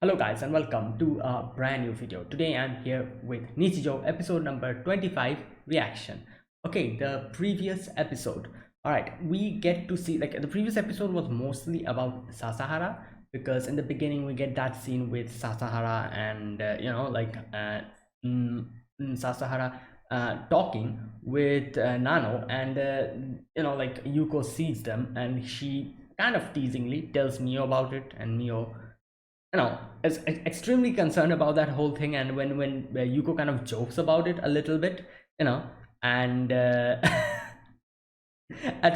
Hello guys and welcome to a brand new video. Today I'm here with Nichijou episode number 25 reaction. Okay, the previous episode. Alright, we get to see like the previous episode was mostly about Sasahara because in the beginning we get that scene with Sasahara and mm, Sasahara talking with Nano and like Yuko sees them and she kind of teasingly tells Mio about it and Mio is extremely concerned about that whole thing. And when Yuko kind of jokes about it a little bit, you know and at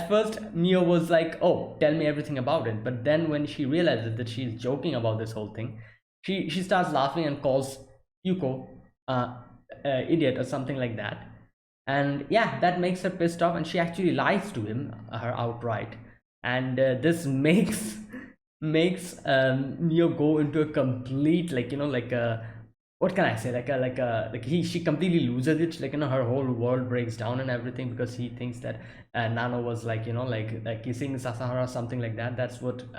first Mio was like, oh, tell me everything about it, but then when she realizes that she's joking about this whole thing, she starts laughing and calls Yuko uh, idiot or something like that. And yeah, that makes her pissed off and she actually lies to him, her outright. And this makes Neo go into a complete, like a, what can I say, like she completely loses it, like her whole world breaks down and everything because he thinks that Nano was like like kissing Sasahara or something like that. That's what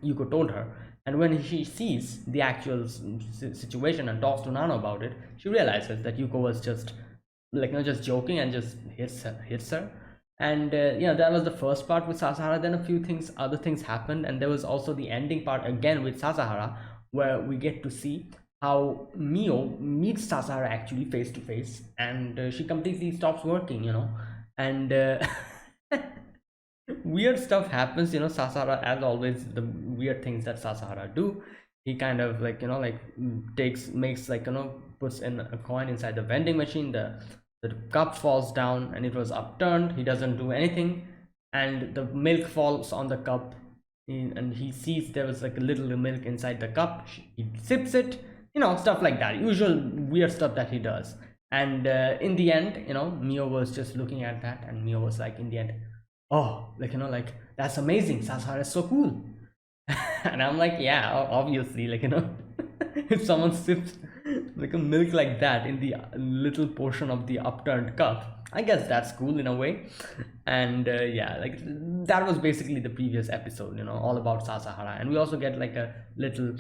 Yuko told her. And when she sees the actual situation and talks to Nano about it, she realizes that Yuko was just just joking and just hits her. And that was the first part with Sasahara. Then a few things, other things happened, and there was also the ending part again with Sasahara, where we get to see how Mio meets Sasahara actually face to face, and she completely stops working, and weird stuff happens. Sasahara, as always, the weird things that Sasahara do, he kind of takes makes puts in a coin inside the vending machine. The cup falls down and it was upturned. He doesn't do anything, and the milk falls on the cup. And he sees there was like a little milk inside the cup. He sips it, stuff like that, usual weird stuff that he does. And in the end, Mio was just looking at that, and Mio was like, in the end, oh, like that's amazing, Sasahara is so cool. And I'm like, yeah, obviously, if someone sips like a milk like that in the little portion of the upturned cup, I guess that's cool in a way. And yeah, like that was basically the previous episode, all about Sasahara. And we also get like a little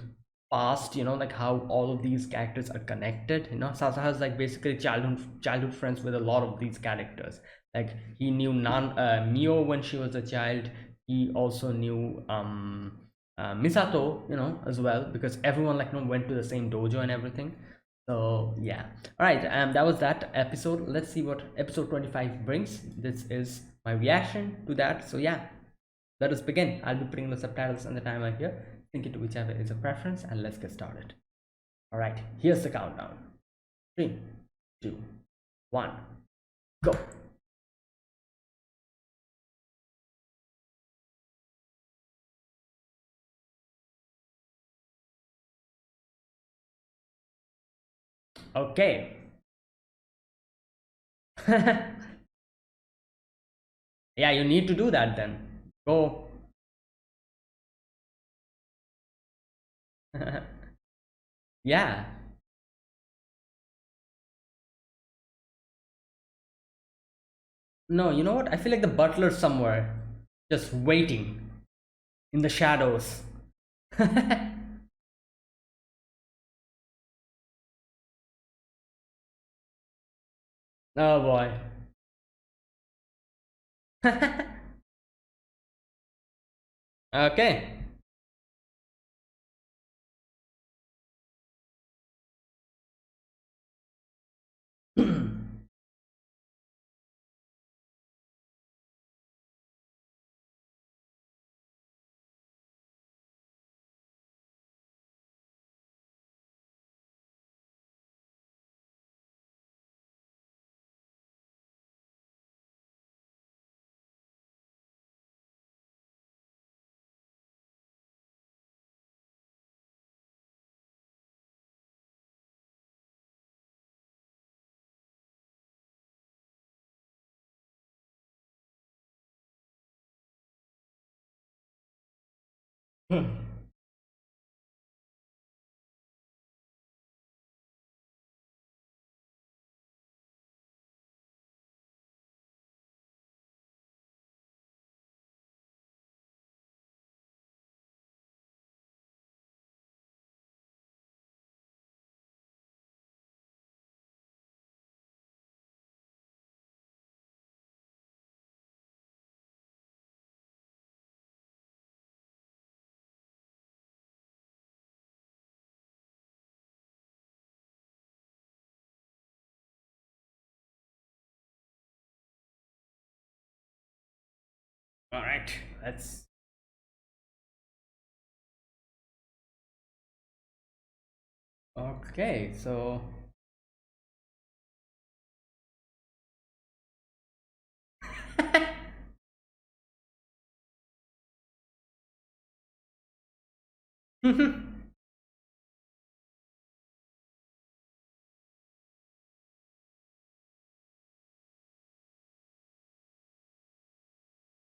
past, like how all of these characters are connected. Sasahara is like basically childhood friends with a lot of these characters. Like he knew Mio when she was a child. He also knew Misato, as well, because everyone went to the same dojo and everything. So yeah, all right. That was that episode. Let's see what episode 25 brings. This is my reaction to that. So yeah, let us begin. I'll be putting the subtitles and the timer here. Sync it to whichever is a preference, and let's get started. All right, here's the countdown. 3, 2, 1, go. Okay. Yeah, you need to do that then. Go. Yeah. No, you know what? I feel like the butler's somewhere, just waiting in the shadows. Oh boy. Okay. All right, let's. Okay, so.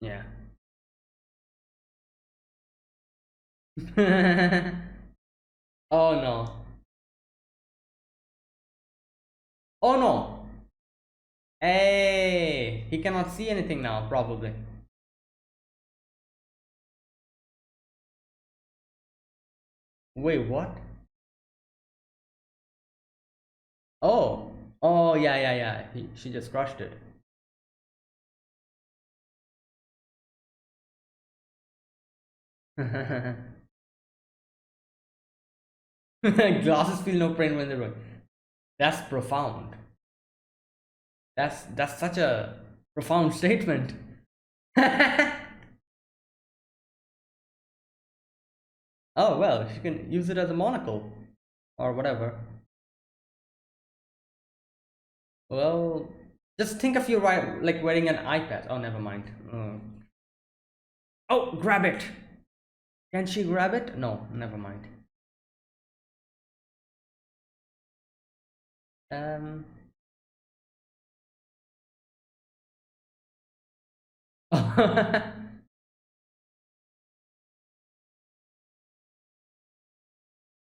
Yeah. Oh no. Oh no. Hey, he cannot see anything now, probably. Wait, what? Oh. Oh, yeah, yeah, yeah. She just crushed it. Glasses feel no pain when they run. That's profound. That's such a profound statement. Oh well, she can use it as a monocle or whatever. Well, just think of you like wearing an iPad. Oh, never mind. Oh, grab it. Can she grab it? No, never mind. Um.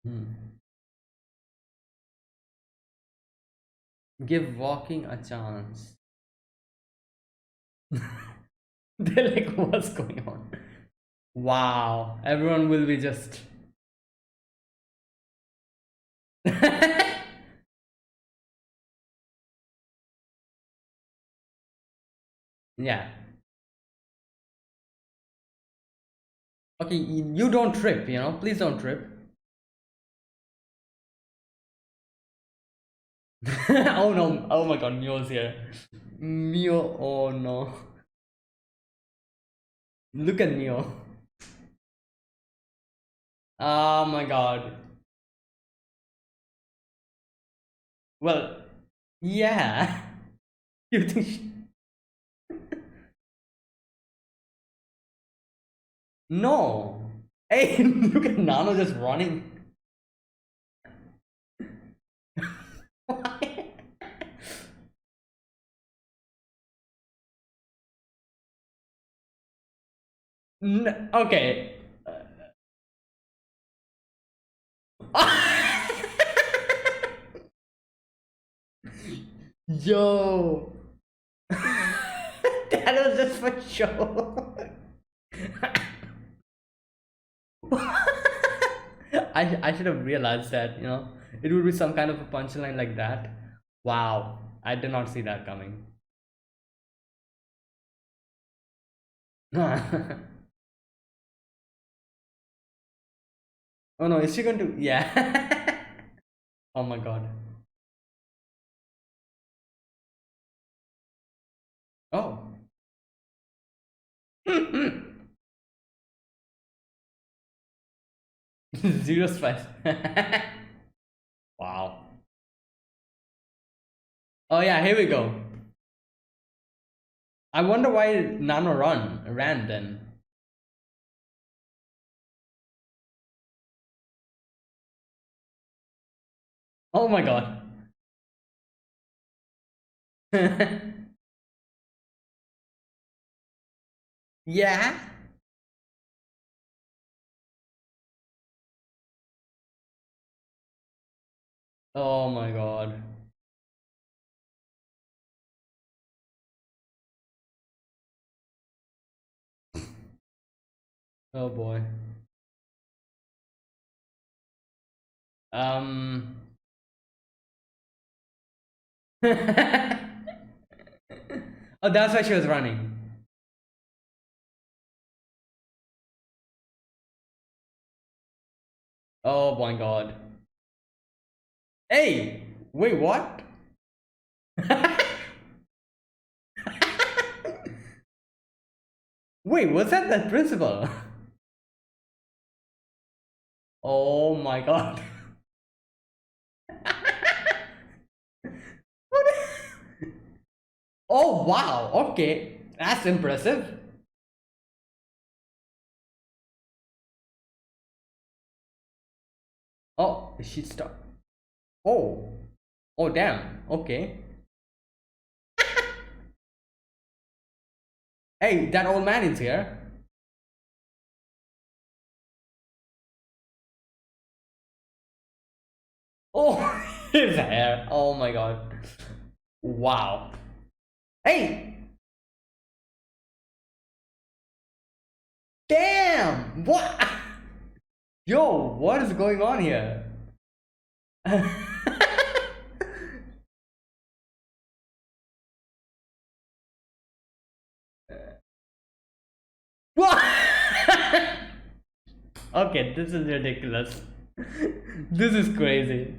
Hmm. Give walking a chance. They're like, what's going on? Wow, everyone will be just. Yeah. Okay, you don't trip, please don't trip. Oh no, oh my god, Mio's here. Mio, oh no. Look at Mio. Oh my god. Well, yeah. You think No. Hey, look at Nano just running. Okay. Yo. That was just for show. I should have realized that, it would be some kind of a punchline like that. Wow. I did not see that coming. Oh no, is she going to? Yeah. Oh my god. Oh. Zero spice. Wow. Oh yeah, here we go. I wonder why Nano ran then. Oh my god. Yeah. Oh my god. Oh boy. Um. Oh, that's why she was running. Oh my god. Hey, wait, what? Wait, was that the principal? Oh my god. Oh wow, okay. That's impressive. Oh, she stopped. Oh. Oh damn. Okay. Hey, that old man is here. Oh, his hair. Oh my god. Wow. Hey, damn. What? Yo, what is going on here? What? Okay, this is ridiculous. This is crazy.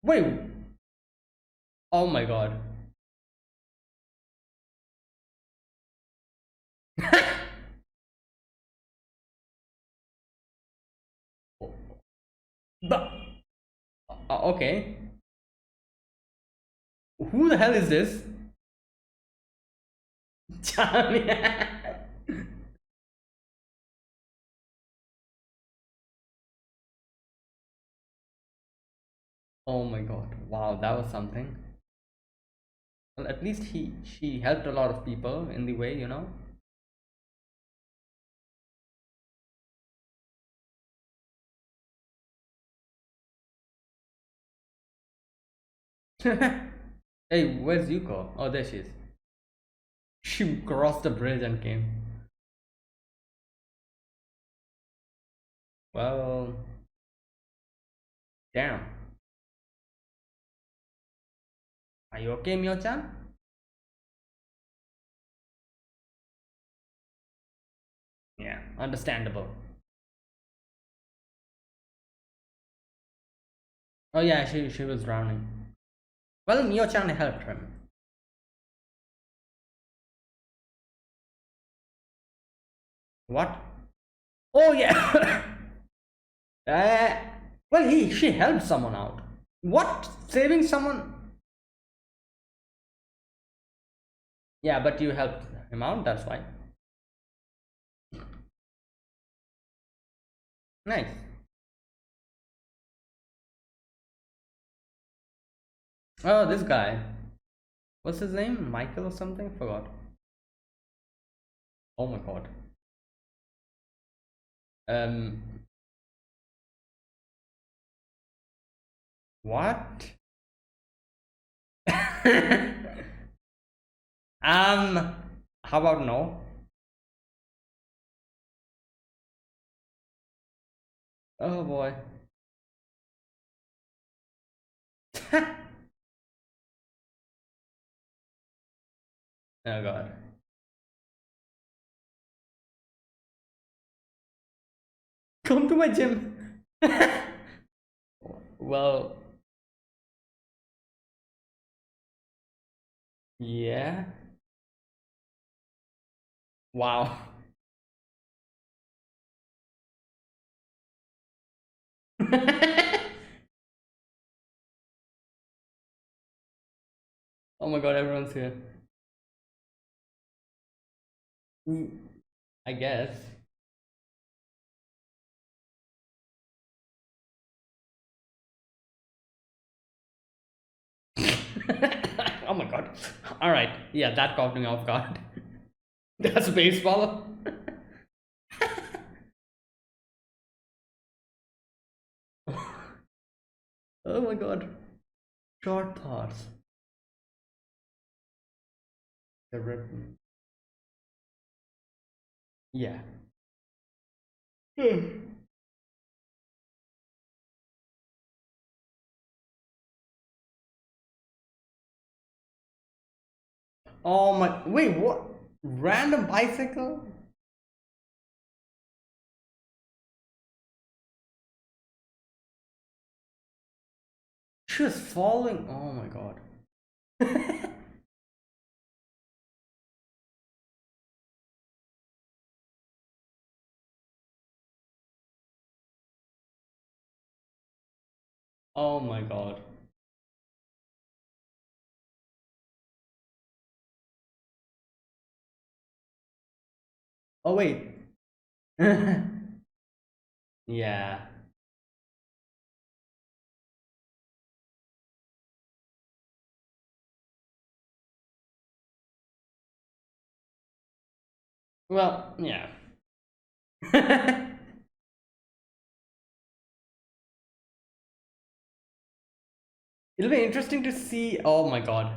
Wait. Oh my god. But, okay. Who the hell is this? Jamia. Oh my god. Wow, that was something. Well, at least she helped a lot of people in the way, you know. Hey, where's Yuko? Oh, there she is. She crossed the bridge and came. Well, damn. Are you okay, Mio-chan? Yeah, understandable. Oh yeah, she was drowning. Well, Mio-chan helped him. What? Oh yeah. uh, well, she helped someone out. What? Saving someone? Yeah, but you helped him out. That's why. Nice. Oh, this guy. What's his name? Michael or something? Forgot. Oh my god. Um. What? um. How about no? Oh boy. Oh god. Come to my gym. Well, yeah. Wow. Oh my god, everyone's here. Mm, I guess. Oh my god. All right. Yeah, that caught me off guard. That's baseball. Oh my god. Short thoughts. The rip- Yeah. Oh my. Wait, what? Random bicycle? she was following. Oh my god. Oh my god. Oh wait. Yeah. Well, yeah. It'll be interesting to see. Oh my god.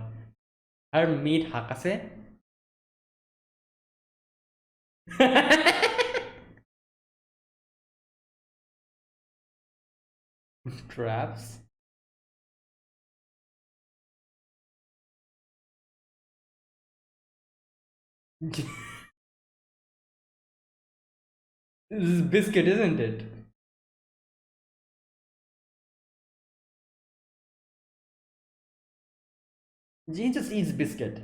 Her meet Hakase. Traps. This is biscuit, isn't it? He just eats biscuit.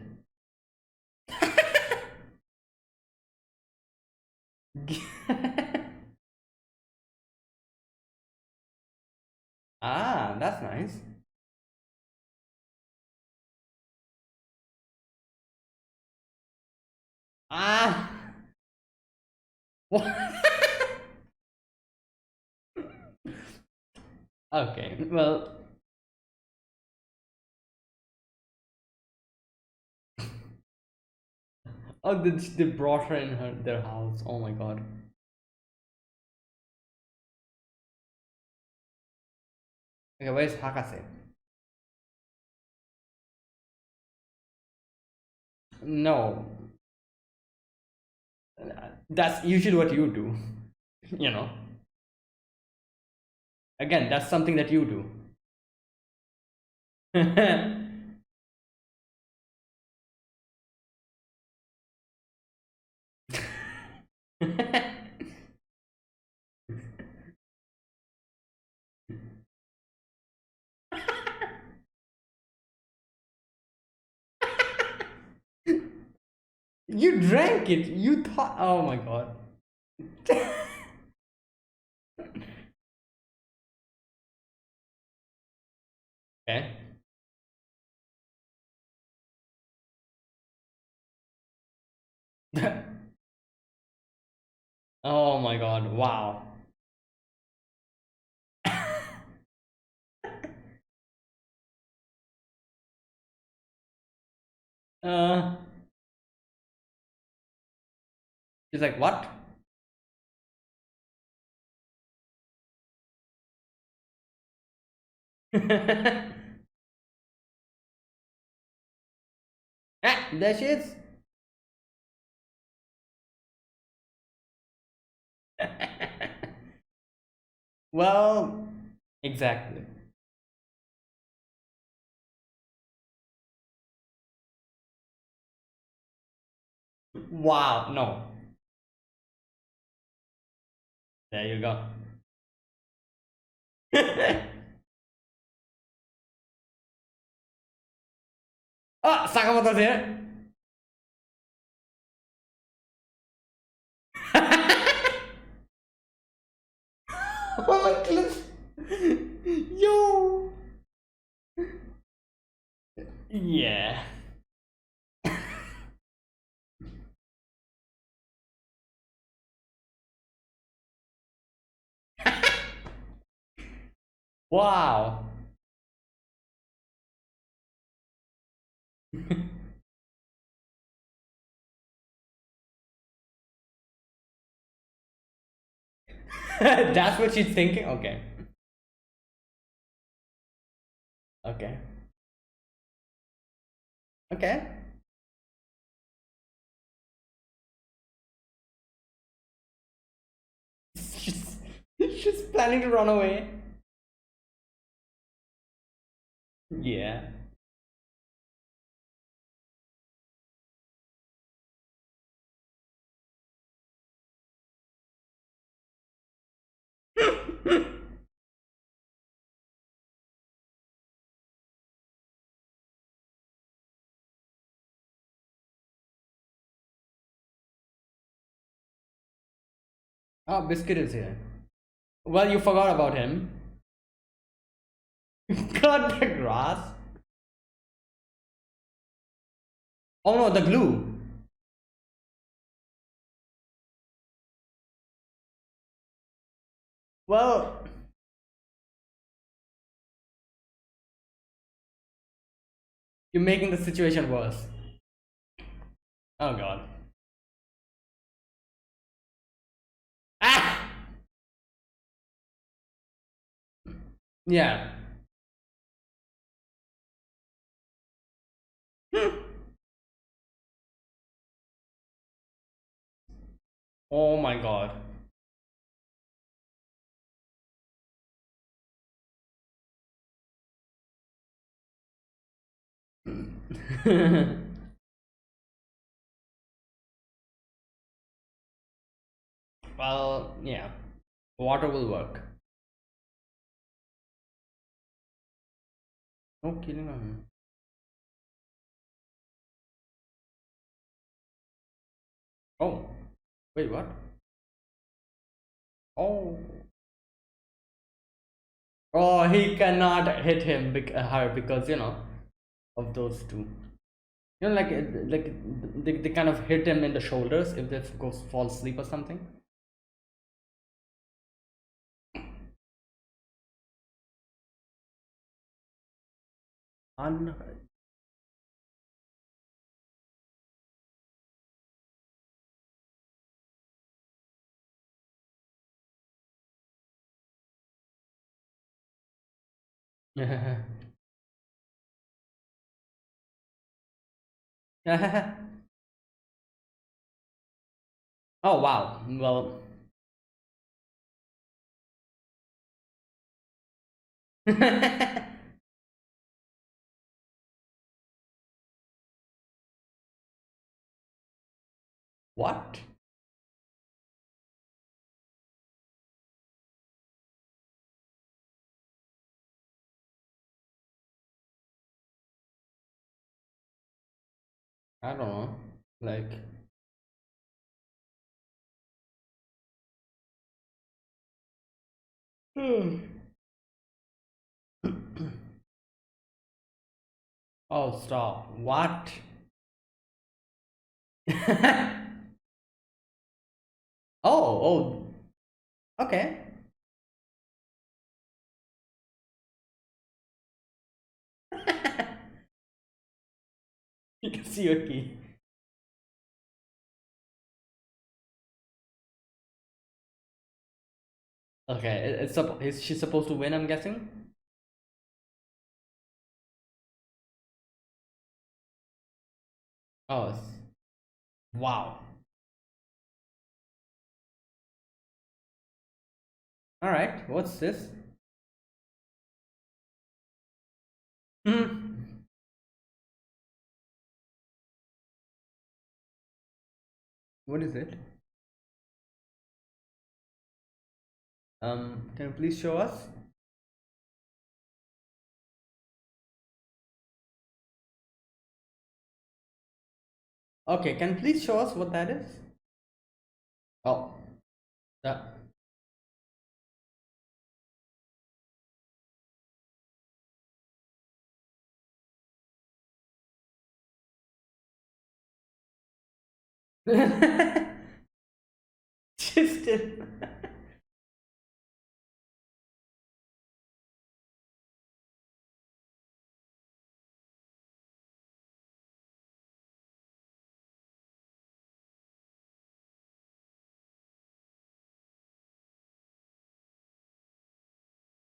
Ah, that's nice. Ah. What? Okay, well, oh, they brought her in their house. Oh my god. Okay, where's Hakase? No, that's usually what you do. You know. Again, that's something that you do. You drank it. You thought. Oh my god. Okay. Oh my god. Wow. Uh, she's like, what? Ah, there she is. Well, exactly. Wow. No. There you go. Ah, Sakamoto's here. Oh my goodness. Yo. Yeah. Wow. That's what she's thinking. Okay. Okay. Okay. She's, she's planning to run away. Yeah. Oh, Biscuit is here. Well, you forgot about him. Cut the grass. Oh no, the glue. Well, you're making the situation worse. Oh god. Ah! Yeah. Oh my god. Well, yeah. Water will work. No killing him. Oh, wait, what? Oh. Oh, he cannot hit him her because of those two. Like they kind of hit him in the shoulders if they goes fall asleep or something. Un Oh wow. Well, what? I don't know. Like, oh, stop. What? Oh, okay. You can see your key. Okay, is she supposed to win, I'm guessing? Oh, wow. All right, what's this? Hmm. What is it? Can you please show us? Okay, can you please show us what that is? Oh, that. Just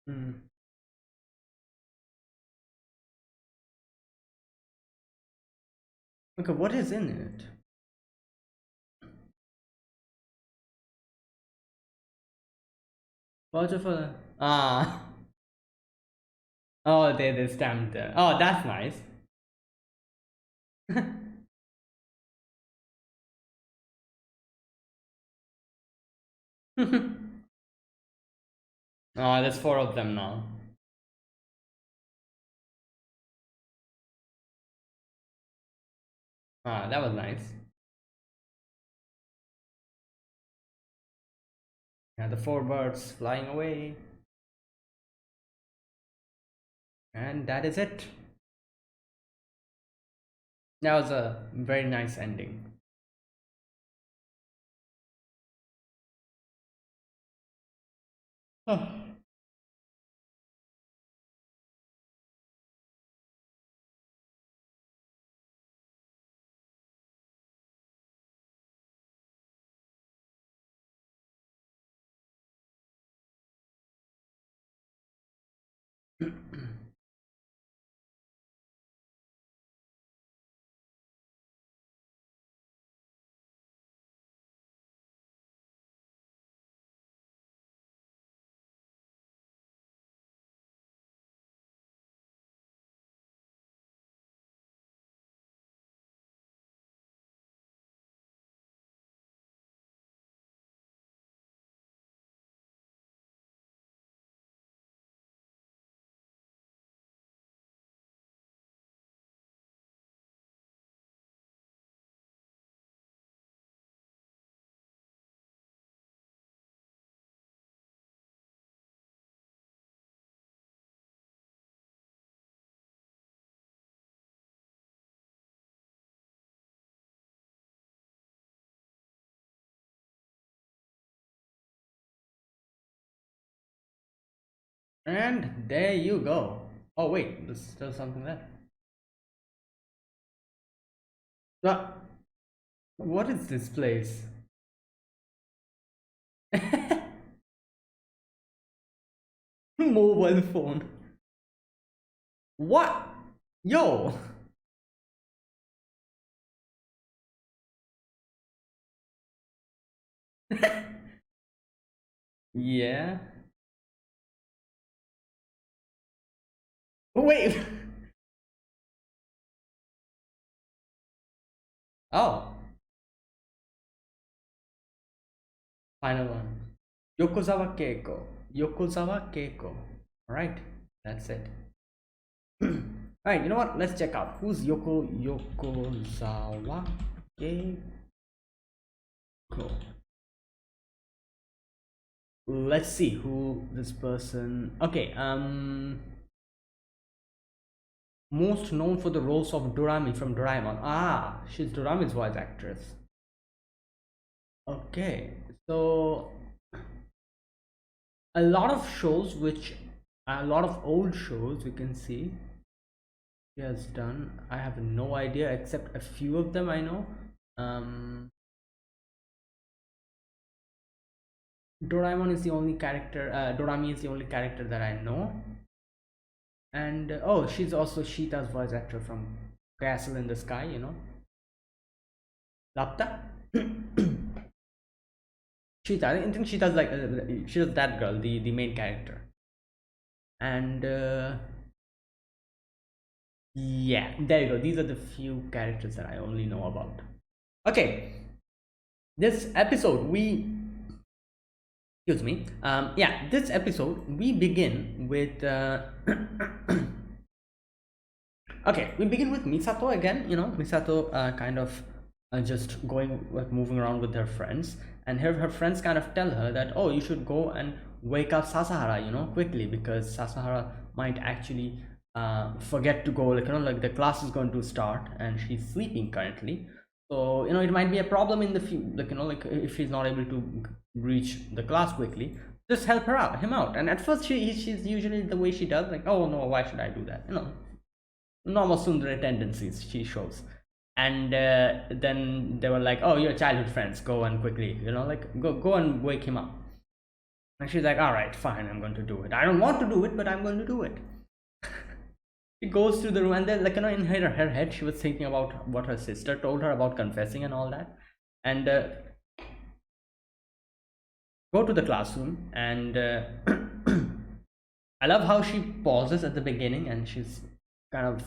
Hmm. Okay, what is in it? Voucher for ah. Oh, they stamped there. Oh, that's nice. Oh, there's four of them now. Ah, that was nice. And the four birds flying away. And that is it. That was a very nice ending. And there you go. Oh wait, there's still something there. Uh, what is this place? Mobile phone. What? Yo. Yeah. Wait. Oh, final one. Yokozawa Keiko. Yokozawa Keiko. Alright, that's it. Alright, you know what? Let's check out who's Yokozawa Keiko. Let's see who this person. Okay, most known for the roles of Dorami from Doraemon. Ah, she's Dorami's voice actress. Okay, so a lot of shows, which a lot of old shows we can see she has done. I have no idea except a few of them I know. Doraemon is the only character. Dorami is the only character that I know. And oh, she's also Sheeta's voice actor from Castle in the Sky. You know, Lapta. Sheeta. I think Sheeta's like she was that girl, the main character. And yeah, there you go. These are the few characters that I only know about. Okay, this episode we excuse me. Yeah, this episode we begin with okay, we begin with Misato again. You know, Misato kind of just going like moving around with her friends, and her friends kind of tell her that, oh, you should go and wake up Sasahara, you know, quickly, because Sasahara might actually forget to go, like, you know, like the class is going to start and she's sleeping currently. So, you know, it might be a problem in the future, like, you know, like if she's not able to reach the class quickly, just help him out. And at first she's usually the way she does, like, oh no, why should I do that, you know, normal tsundere tendencies she shows. And then they were like, oh, your childhood friends, go and quickly, you know, like go and wake him up. And she's like, all right, fine, I'm going to do it. I don't want to do it, but I'm going to do it. She goes to the room, and then, like, you know, in her head she was thinking about what her sister told her about confessing and all that. And go to the classroom, and I love how she pauses at the beginning, and she's kind of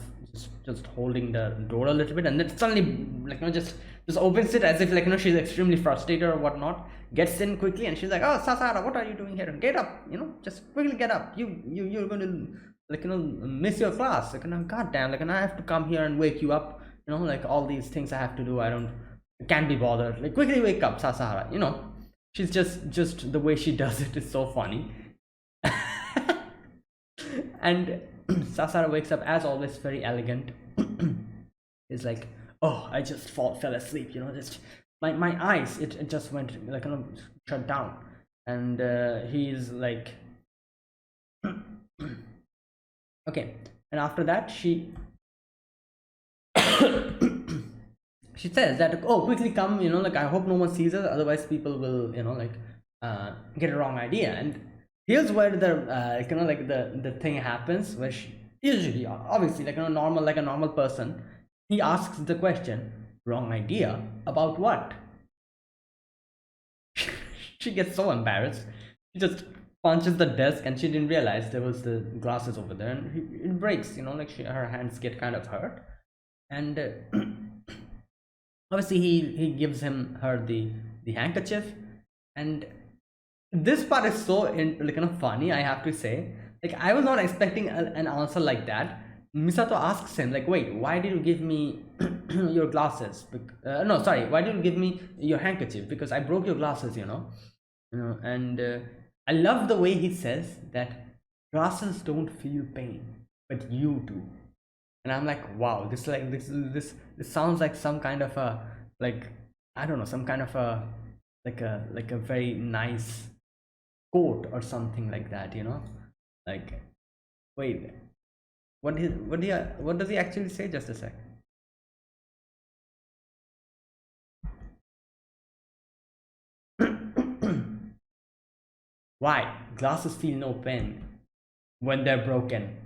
just holding the door a little bit, and then suddenly, like, you know, just opens it as if, like, you know, she's extremely frustrated or whatnot, gets in quickly, and she's like, oh, Sasara, what are you doing here? Get up, you know, just quickly get up. You're going to, like, you know, miss your class, like, you know, goddamn, like, and I have to come here and wake you up, you know, like all these things I have to do. I can't be bothered, like, quickly wake up, Sasara, you know. She's just the way she does it is so funny. And Sasara wakes up as always very elegant. Is like, oh, I just fell asleep, just my eyes, it just went like shut down. And he's like, okay. And after that, she says that, oh, quickly come, like, I hope no one sees us, otherwise people will, like, get a wrong idea. And here's where the like the thing happens, where she usually, obviously, like, normal, like a normal person, he asks the question, wrong idea about what? She gets so embarrassed. She just punches the desk, and she didn't realize there was the glasses over there, and it breaks, like her hands get kind of hurt. And obviously he gives her the handkerchief. And this part is so like, funny, I have to say. Like, I was not expecting an answer like that. Misato asks him, like, wait, why did you give me your glasses? No, sorry, why did you give me your handkerchief? Because I broke your glasses, And I love the way he says that glasses don't feel pain, but you do. And I'm like, wow, this sounds like some kind of a, like, I don't know, some kind of a, like a very nice quote or something like that, like, wait, what does he actually say? Just a sec. Why glasses feel no pain when they're broken,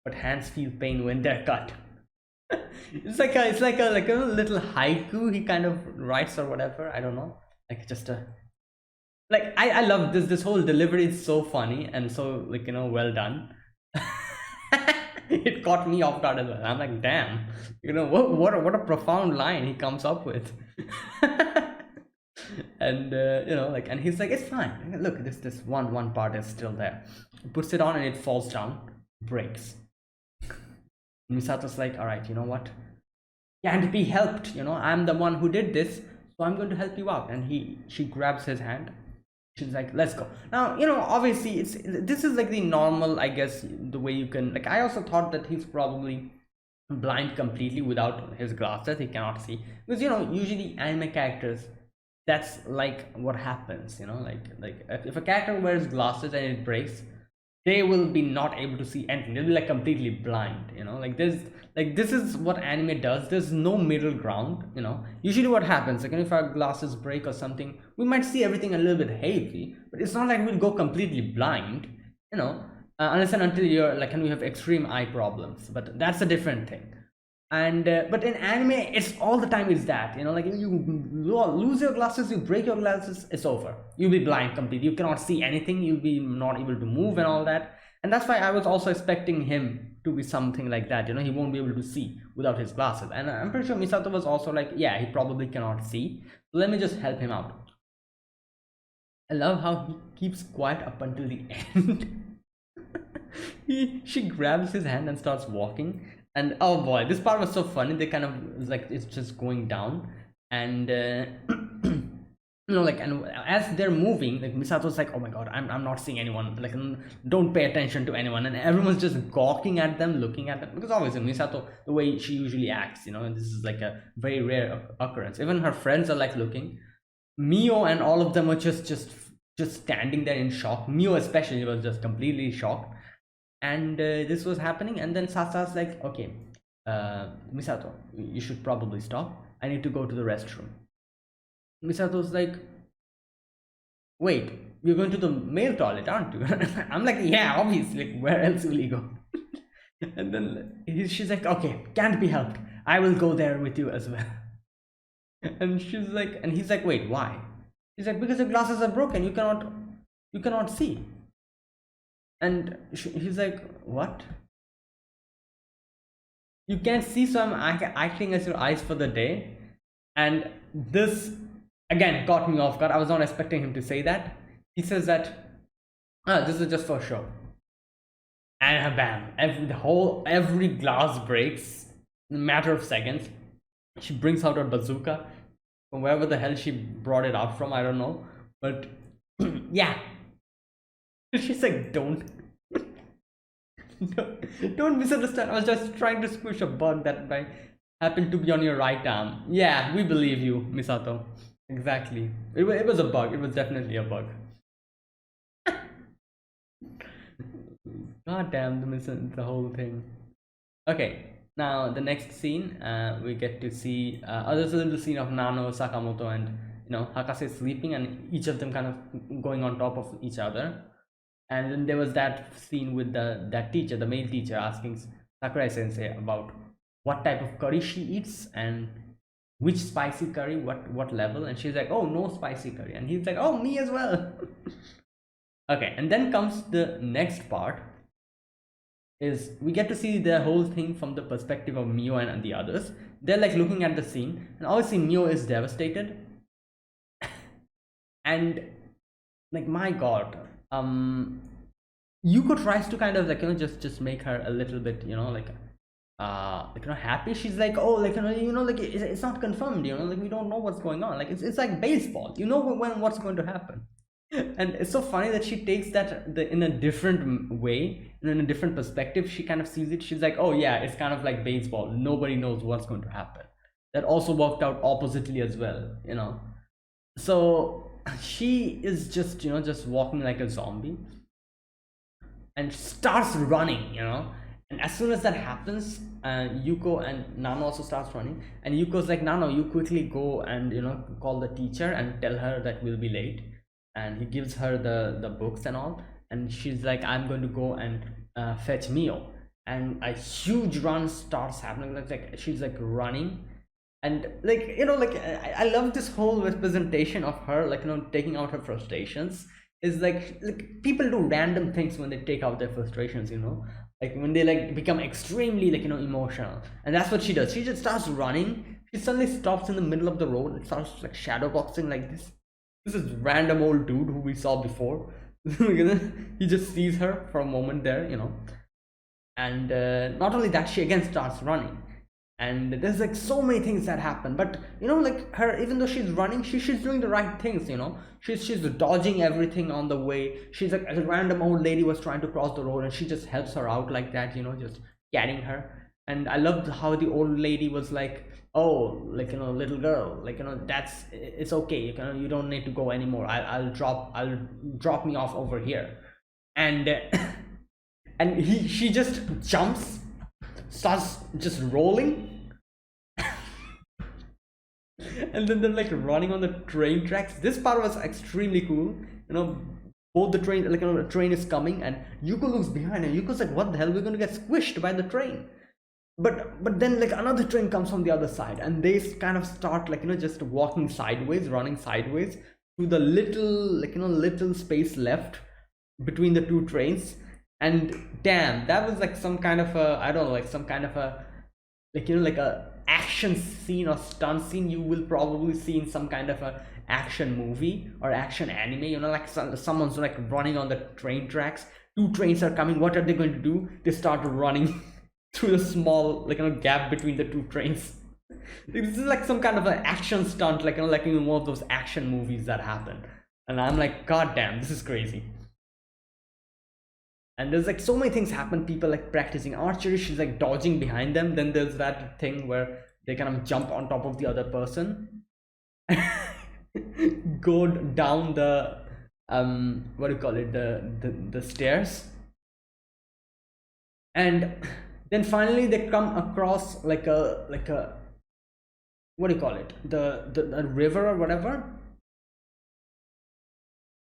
but hands feel pain when they're cut? It's like a little haiku he kind of writes, or whatever, I don't know, like, just a, like, I love this whole delivery is so funny and so, like, well done. It caught me off guard as well. I'm like, damn, what a profound line he comes up with. And like, and he's like, it's fine, look, this one part is still there. He puts it on and it falls down, breaks. Misato's like, all right, you know what, can't be helped, I'm the one who did this, so I'm going to help you out. And she grabs his hand. She's like, let's go. Now, obviously this is like the normal, I guess, the way you can, like, I also thought that he's probably blind completely without his glasses, he cannot see, because usually anime characters, that's like what happens, like if a character wears glasses and it breaks, they will be not able to see anything, they'll be like completely blind, this is what anime does. There's no middle ground, usually what happens, like, if our glasses break or something, we might see everything a little bit hazy, but it's not like we'll go completely blind, unless and until you're like, and we have extreme eye problems, but that's a different thing. And but in anime, it's all the time is that, like, if you lose your glasses, you break your glasses, it's over, you'll be blind completely, you cannot see anything, you'll be not able to move and all that. And that's why I was also expecting him to be something like that, he won't be able to see without his glasses. And I'm pretty sure Misato was also like, yeah, he probably cannot see, so let me just help him out. I love how he keeps quiet up until the end. She grabs his hand and starts walking. And oh boy, this part was so funny. They kind of, like, it's just going down. And like, and as they're moving, like, Misato's like, oh my god, I'm not seeing anyone, like, don't pay attention to anyone. And everyone's just gawking at them, looking at them, because obviously Misato, the way she usually acts, and this is like a very rare occurrence. Even her friends are like looking. Mio and all of them were just standing there in shock. Mio especially was just completely shocked. And this was happening, and then Sasa's like, okay, Misato, you should probably stop, I need to go to the restroom. Misato's like, wait, you're going to the male toilet, aren't you? I'm like, yeah, obviously, like, where else will you go? And then she's like, okay, can't be helped, I will go there with you as well. And she's like, and he's like, wait, why? She's like, because the glasses are broken, you cannot see. And he's like, what? You can't see, so I'm acting as your eyes for the day. And this again caught me off guard. I was not expecting him to say that. He says that, this is just for show. And bam, every glass breaks in a matter of seconds. She brings out her bazooka. from wherever the hell she brought it out from, I don't know. But yeah, she's like, don't misunderstand. I was just trying to squish a bug that might happen to be on your right arm. Yeah, we believe you, Misato. Exactly. It was a bug. It was definitely a bug. God damn the whole thing. Okay, now the next scene, we get to see there's a little scene of Nano, Sakamoto, and Hakase sleeping, and each of them kind of going on top of each other. And then there was that scene with that teacher, the male teacher, asking Sakurai Sensei about what type of curry she eats and which spicy curry, what level, and she's like, oh, no spicy curry, and he's like, oh, me as well. Okay, and then comes the next part, is we get to see the whole thing from the perspective of Mio and the others. They're like looking at the scene, and obviously Mio is devastated, and like, my god, Yuko tries to kind of like just make her a little bit happy. She's like, oh, like like it's not confirmed, like we don't know what's going on, like it's like baseball, when what's going to happen. And it's so funny that she takes that in a different way, and in a different perspective. She kind of sees it. She's like, oh yeah, it's kind of like baseball, nobody knows what's going to happen. That also worked out oppositely as well, so she is just walking like a zombie and starts running, and as soon as that happens, Yuko and Nano also starts running, and Yuko's like, Nano, you quickly go and call the teacher and tell her that we'll be late. And he gives her the books and all, and she's like, I'm going to go and fetch Mio. And a huge run starts happening, like she's like running, and like I love this whole representation of her, like taking out her frustrations. Is like people do random things when they take out their frustrations, like when they like become extremely like emotional. And that's what she does. She just starts running. She suddenly stops in the middle of the road and starts like shadow boxing like this is random old dude who we saw before. He just sees her for a moment there, and not only that, she again starts running. And there's like so many things that happen, but like her, even though she's running, she's doing the right things. She's dodging everything on the way. She's like, a random old lady was trying to cross the road, and she just helps her out like that, just carrying her. And I loved how the old lady was like, oh, like little girl, like that's, it's okay, you don't need to go anymore. I'll drop me off over here. And and she just jumps, starts just rolling. And then they're like running on the train tracks. This part was extremely cool. Both the train, like the train is coming, and Yuko looks behind, and Yuko's like, what the hell, we're gonna get squished by the train. But then like another train comes from the other side, and they kind of start like just walking sideways, running sideways to the little space left between the two trains. And damn, that was like some kind of a, I don't know, like some kind of a, like a action scene or stunt scene you will probably see in some kind of a action movie or action anime. Like someone's like running on the train tracks, two trains are coming, what are they going to do? They start running through the small gap between the two trains. This is like some kind of an action stunt, like like in one of those action movies that happen. And I'm like, god damn, this is crazy. And there's like so many things happen. People like practicing archery, she's like dodging behind them. Then there's that thing where they kind of jump on top of the other person, go down the what do you call it, the stairs. And then finally they come across like a what do you call it, the river or whatever.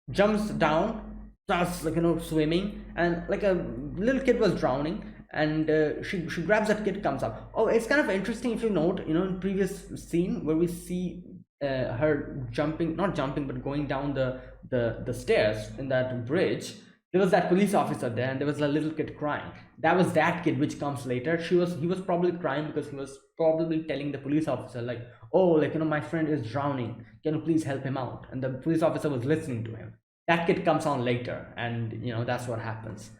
Jumps down, starts like swimming, and like a little kid was drowning, and she grabs that kid, comes up. Oh, it's kind of interesting if you note, in previous scene where we see her jumping, not jumping, but going down the stairs in that bridge. There was that police officer there, and there was a little kid crying. That was that kid, which comes later. He was probably crying because he was probably telling the police officer like, oh, like my friend is drowning, can you please help him out? And the police officer was listening to him. That kid comes on later, and that's what happens.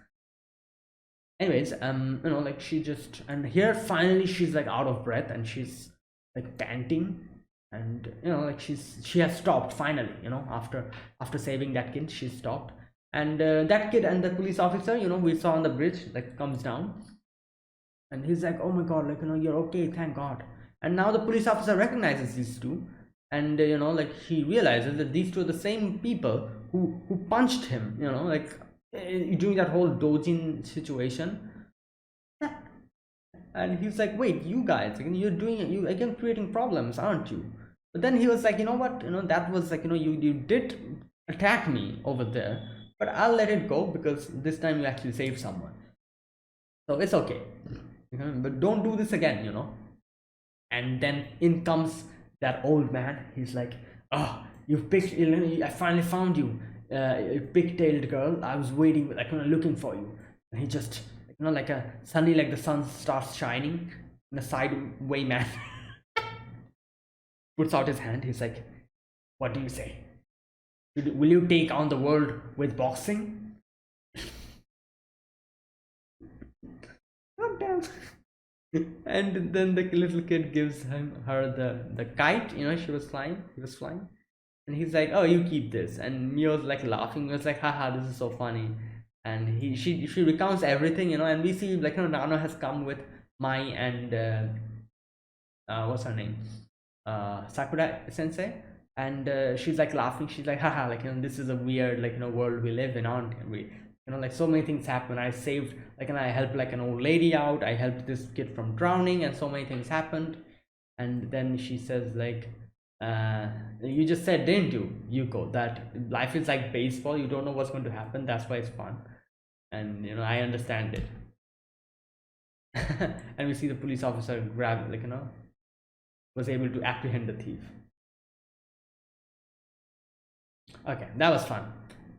Anyways, like she just, and here finally she's like out of breath, and she's like panting, And like she has stopped finally, after saving that kid, she stopped. And that kid and the police officer, we saw on the bridge, like, comes down, and he's like, oh my god, like, you're okay, thank god. And now the police officer recognizes these two. And like, he realizes that these two are the same people who punched him, like, during that whole dojin situation. And he's like, wait, you guys, again, you're doing it, you again creating problems, aren't you? But then he was like, you know what, that was like, you did attack me over there, but I'll let it go because this time you actually saved someone, so it's okay. But don't do this again. And then in comes that old man. He's like, oh, I finally found you, pigtailed girl, I was waiting, like, looking for you. And he just, like, suddenly, like, the sun starts shining in a sideway man. Puts out his hand. He's like, what do you say? Will you take on the world with boxing? God damn. And then the little kid gives her the kite. He was flying. And he's like, oh, you keep this. And Mio's like laughing. He was like, haha, this is so funny. And she recounts everything, and we see, like, Nano has come with Mai and what's her name, Sakura sensei. And she's like laughing. She's like, haha, like, this is a weird, like, world we live in, aren't we? Like, so many things happen. I saved, like, and I helped, like, an old lady out. I helped this kid from drowning, and so many things happened. And then she says, like, you just said, didn't you, Yuko, that life is like baseball, you don't know what's going to happen, that's why it's fun. And I understand it. And we see the police officer grab, like, was able to apprehend the thief. Okay, that was fun.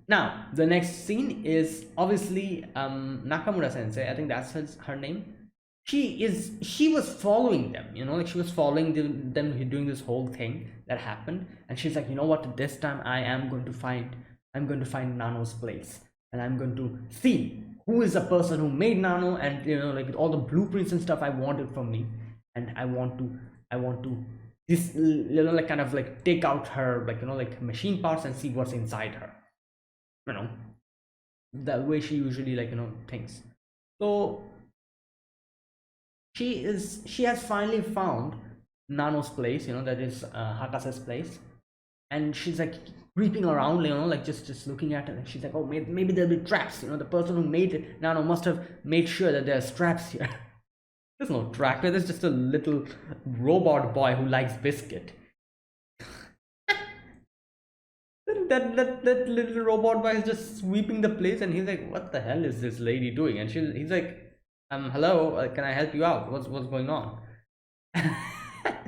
Now the next scene is obviously Nakamura sensei, I think that's her name. She was following them, like, she was following them doing this whole thing that happened. And she's like, you know what, this time I'm going to find Nano's place, and I'm going to see who is the person who made Nano, and like, all the blueprints and stuff I wanted from me. And I want to this, like, kind of like take out her, like, like, machine parts and see what's inside her, the way she usually, like, thinks. So she has finally found Nano's place, that is Hakase's place. And she's like creeping around, like, just looking at it. And she's like, oh, maybe there'll be traps. The person who made it, Nano, must have made sure that there's traps here. There's no trap. There's just a little robot boy who likes biscuit. that little robot boy is just sweeping the place, and he's like, what the hell is this lady doing? And he's like, hello, can I help you out? What's going on?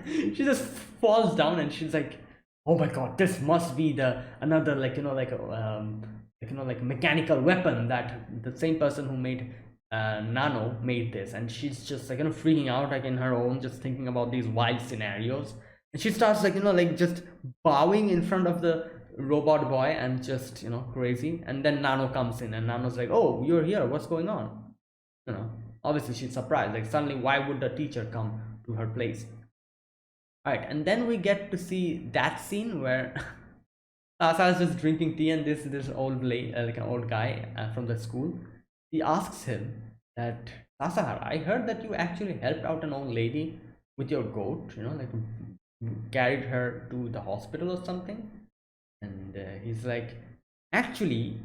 She just falls down, and she's like, oh my god, this must be the another, like, like mechanical weapon that the same person who made Nano made this. And she's just, like, freaking out, like, in her own, just thinking about these wild scenarios. And she starts, like, like, just bowing in front of the robot boy, and just, crazy. And then Nano comes in, and Nano's like, oh, you're here, what's going on? Obviously she's surprised, like, suddenly why would the teacher come to her place? All right, and then we get to see that scene where Asa is just drinking tea, and this old lady, like, an old guy from the school, he asks him that, Asahara, I heard that you actually helped out an old lady with your goat, like, carried her to the hospital or something. And he's like, actually,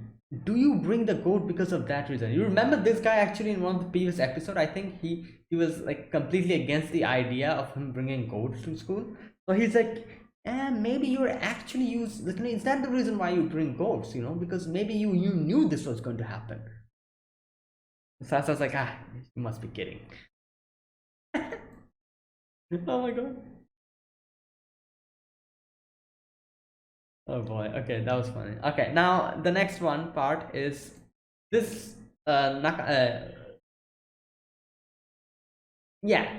do you bring the goat because of that reason? You remember this guy, actually, in one of the previous episodes, I think he was, like, completely against the idea of him bringing goats to school. So he's like, maybe you're actually is that the reason why you bring goats, because maybe you knew this was going to happen. Sasa's like, you must be kidding. Oh my god. Oh boy. Okay, that was funny. Okay, now the next part is this yeah.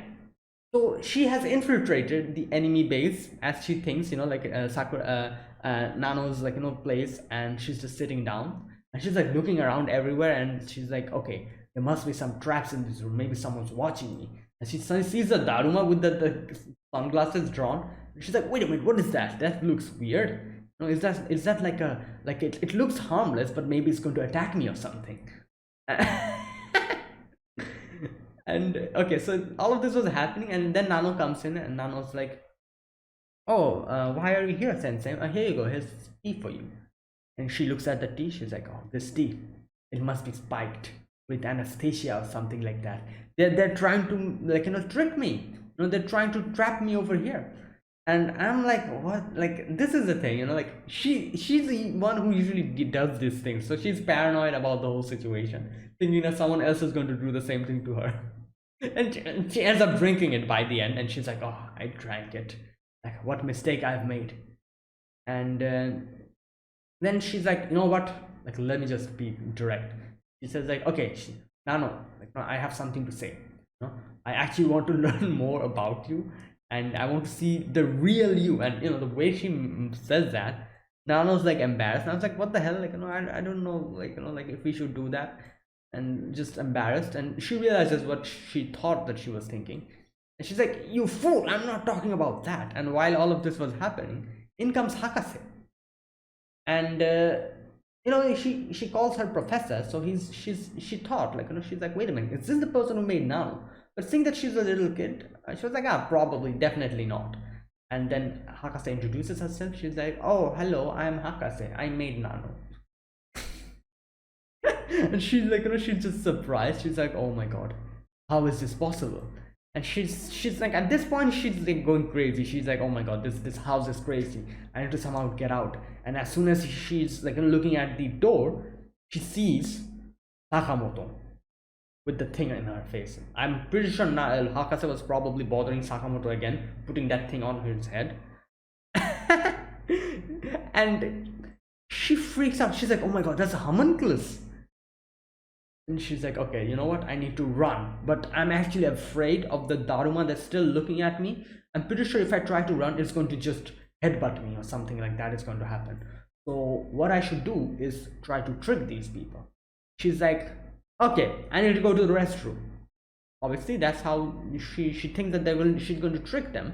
So she has infiltrated the enemy base, as she thinks, like, Sakura, Nano's, like, place, and she's just sitting down, and she's, like, looking around everywhere, and she's like, okay, there must be some traps in this room, maybe someone's watching me. And she suddenly sees the Daruma with the sunglasses drawn, She's like, wait a minute, what is that? That looks weird. No, is that like a like it looks harmless, but maybe it's going to attack me or something. And okay, so all of this was happening, and then Nano comes in, and Nano's like, oh, why are you here, Sensei? Here you go, here's tea for you. And she looks at the tea, she's like, oh, this tea, it must be spiked with anesthesia or something like that. They're trying to, like, trick me. They're trying to trap me over here. And I'm like, what? Like, this is the thing, like, she's the one who usually does these things. So she's paranoid about the whole situation, thinking that someone else is going to do the same thing to her. And she ends up drinking it by the end, and she's like, oh, I drank it. Like, what mistake I've made. And then she's like, you know what? Like, let me just be direct. She says like, okay, Nano, like, no, I have something to say. I actually want to learn more about you, and I want to see the real you. And the way she says that, Nano's like embarrassed. And I was like, what the hell? Like, I don't know, like, like if we should do that, and just embarrassed. And she realizes what she thought that she was thinking. And she's like, you fool, I'm not talking about that. And while all of this was happening, in comes Hakase. And she calls her professor. So she thought, like, she's like, wait a minute, is this the person who made Nano? But seeing that she's a little kid, she was like, probably, definitely not. And then Hakase introduces herself. She's like, oh, hello, I'm Hakase, I made Nano. And she's like, she's just surprised. She's like, oh my god, how is this possible? And she's like, at this point, she's like going crazy. She's like, oh my god, this house is crazy, I need to somehow get out. And as soon as she's like looking at the door, she sees Sakamoto with the thing in her face. I'm pretty sure Hakase was probably bothering Sakamoto again, putting that thing on his head. And she freaks out. She's like, oh my god, that's a homunculus. And she's like, okay, you know what? I need to run. But I'm actually afraid of the Daruma that's still looking at me. I'm pretty sure if I try to run, it's going to just headbutt me or something like that is going to happen. So what I should do is try to trick these people. She's like, okay, I need to go to the restroom. Obviously, that's how she thinks that she's going to trick them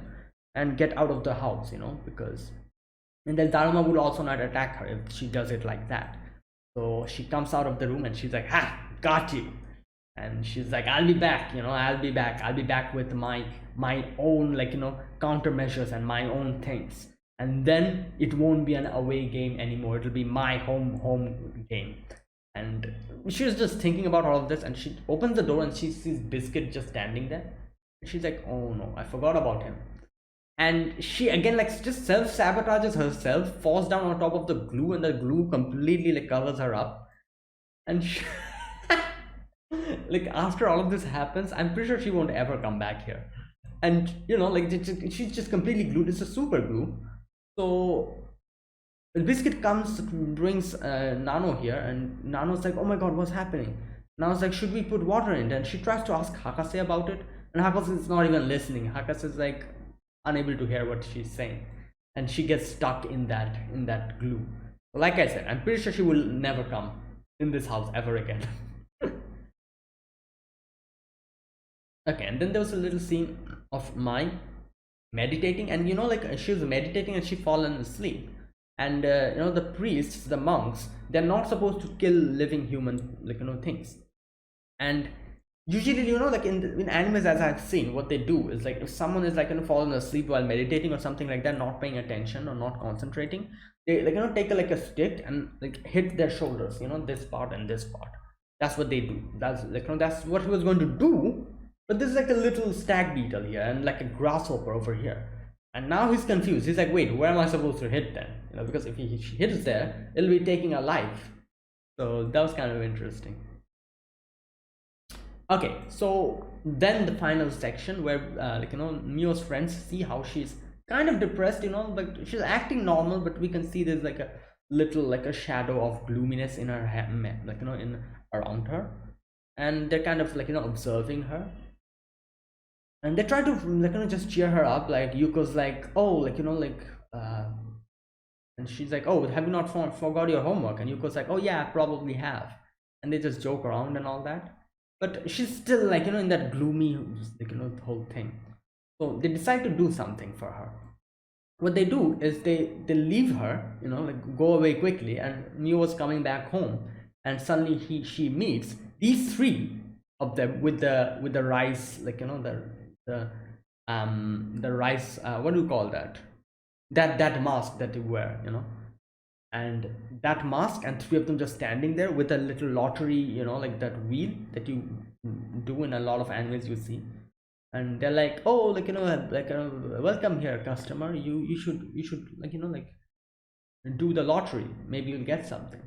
and get out of the house, because... And then Daruma would also not attack her if she does it like that. So she comes out of the room and she's like, ha, got you. And she's like, I'll be back, I'll be back with my own, like, countermeasures and my own things. And then it won't be an away game anymore, it'll be my home game. And she was just thinking about all of this, and she opens the door and she sees Biscuit just standing there. And she's like, oh no, I forgot about him. And she again, like, just self-sabotages herself, falls down on top of the glue, and the glue completely, like, covers her up. And she like, after all of this happens, I'm pretty sure she won't ever come back here. And like, she's just completely glued. It's a super glue. So Biscuit comes, brings Nano here, and Nano's like, oh my god, what's happening? Nano's like, should we put water in it? And she tries to ask Hakase about it, and Hakase is not even listening. Hakase is like unable to hear what she's saying, and she gets stuck in that glue. Like I said, I'm pretty sure she will never come in this house ever again. Okay, and then there was a little scene of Mai meditating, and like, she was meditating and she fallen asleep. And the priests, the monks, they're not supposed to kill living human, like, things. And usually, like, in animes, as I've seen, what they do is, like, if someone is, like, fallen asleep while meditating or something like that, not paying attention or not concentrating, they, like, take like a stick and, like, hit their shoulders, this part and this part. That's what they do. That's, like, that's what he was going to do. But this is like a little stag beetle here and like a grasshopper over here. And now he's confused. He's like, wait, where am I supposed to hit then? Because if he hits there, it'll be taking a life. So that was kind of interesting. Okay, so then the final section where like, Mio's friends see how she's kind of depressed, like, she's acting normal, but we can see there's like a little, like, a shadow of gloominess in her head, like, in around her. And they're kind of, like, observing her. And they try to, like, just cheer her up. Like, Yuko's like, oh, like, and she's like, oh, have you not forgot your homework? And Yuko's like, oh yeah, I probably have. And they just joke around and all that. But she's still, like, in that gloomy, like, the whole thing. So they decide to do something for her. what they do is they leave her, like go away quickly, and Mio was coming back home, and suddenly she meets these three of them with the rice, like the the rice, what do you call that, that mask that they wear, and that mask, and three of them just standing there with a little lottery, like that wheel that you do in a lot of animes you see. And they're like, oh, like like welcome here customer, you should like like do the lottery, maybe you'll get something.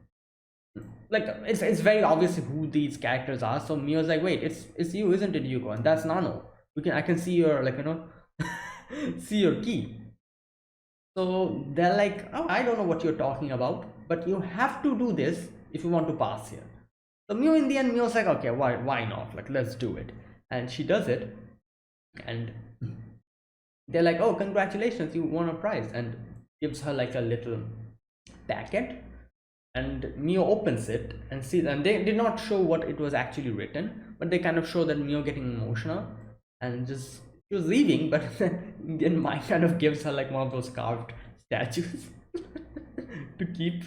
Like it's very obvious who these characters are. So Mio's like, wait, it's you, isn't it, Yuko? And that's Nano. I can see your, like see your key. So they're like, oh, I don't know what you're talking about, but you have to do this if you want to pass here. So Mio, in the end, Mio's like, okay, why not, like let's do it. And she does it, and they're like, oh, congratulations, you won a prize, and gives her like a little packet. And Mio opens it and sees, and they did not show what it was actually written, but they kind of show that Mio getting emotional, and just she was leaving, but then Mai kind of gives her like one of those carved statues to keep.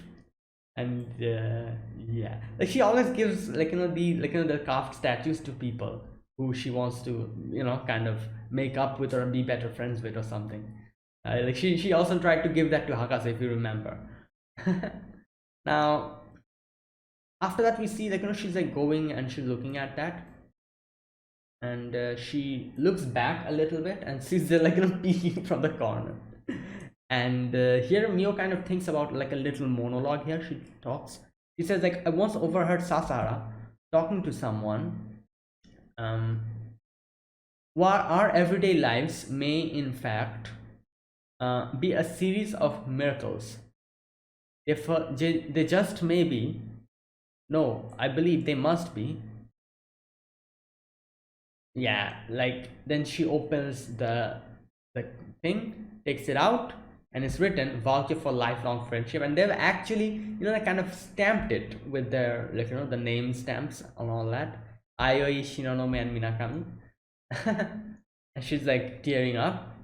And yeah, like she always gives, like the carved statues to people who she wants to, kind of make up with or be better friends with or something. Like she also tried to give that to Hakase, if you remember. Now after that we see, like she's like going and she's looking at that, and she looks back a little bit and sees the, like peeking from the corner. And here Mio kind of thinks about like a little monologue. Here she talks, she says, like, I once overheard Sasara talking to someone, while our everyday lives may in fact be a series of miracles. If they just may be, no, I believe they must be. Yeah, like then she opens the thing, takes it out, and it's written voucher for lifelong friendship. And they've actually, they kind of stamped it with their, like the name stamps and all that. Aioi, Shinonome, and Minakami. And she's like tearing up.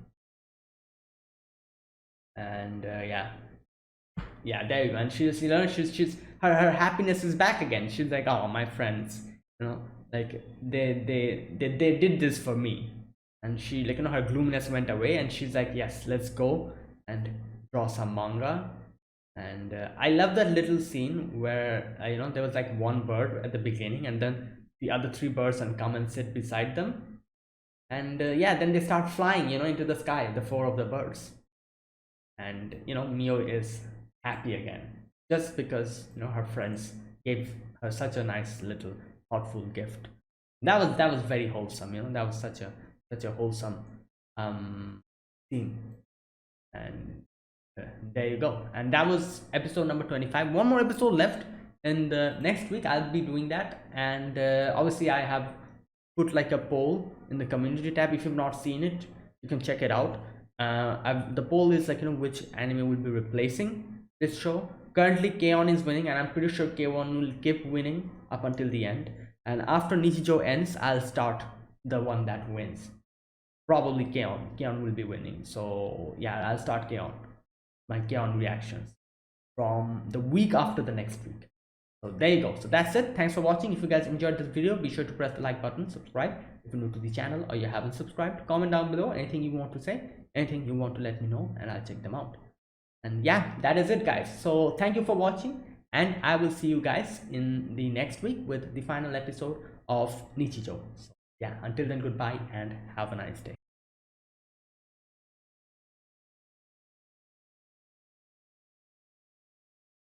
And yeah, there you go. And she's, she's her happiness is back again. She's like, oh, my friends, like they did this for me. And she, like her gloominess went away, and she's like, yes, let's go and draw some manga. And I love that little scene where there was like one bird at the beginning, and then the other three birds and come and sit beside them. And yeah, then they start flying, into the sky, the four of the birds. And Mio is happy again, just because her friends gave her such a nice little thoughtful gift. That was very wholesome. That was such a wholesome scene. And there you go. And that was episode number 25. One more episode left, and next week I'll be doing that. And obviously I have put like a poll in the community tab. If you've not seen it, you can check it out. The poll is like, which anime will be replacing this show. Currently K-On! Is winning, and I'm pretty sure K-1 will keep winning up until the end. And after Nichijou ends, I'll start the one that wins. Probably K-On! K-On! Will be winning. So yeah, I'll start K-On!, my K-On! reactions from the week after the next week. So there you go. So that's it. Thanks for watching. If you guys enjoyed this video, be sure to press the like button, subscribe if you're new to the channel or you haven't subscribed. Comment down below anything you want to say, anything you want to let me know, and I'll check them out. And yeah, that is it, guys. So thank you for watching, and I will see you guys in the next week with the final episode of Nichijou. So yeah, until then, goodbye and have a nice day.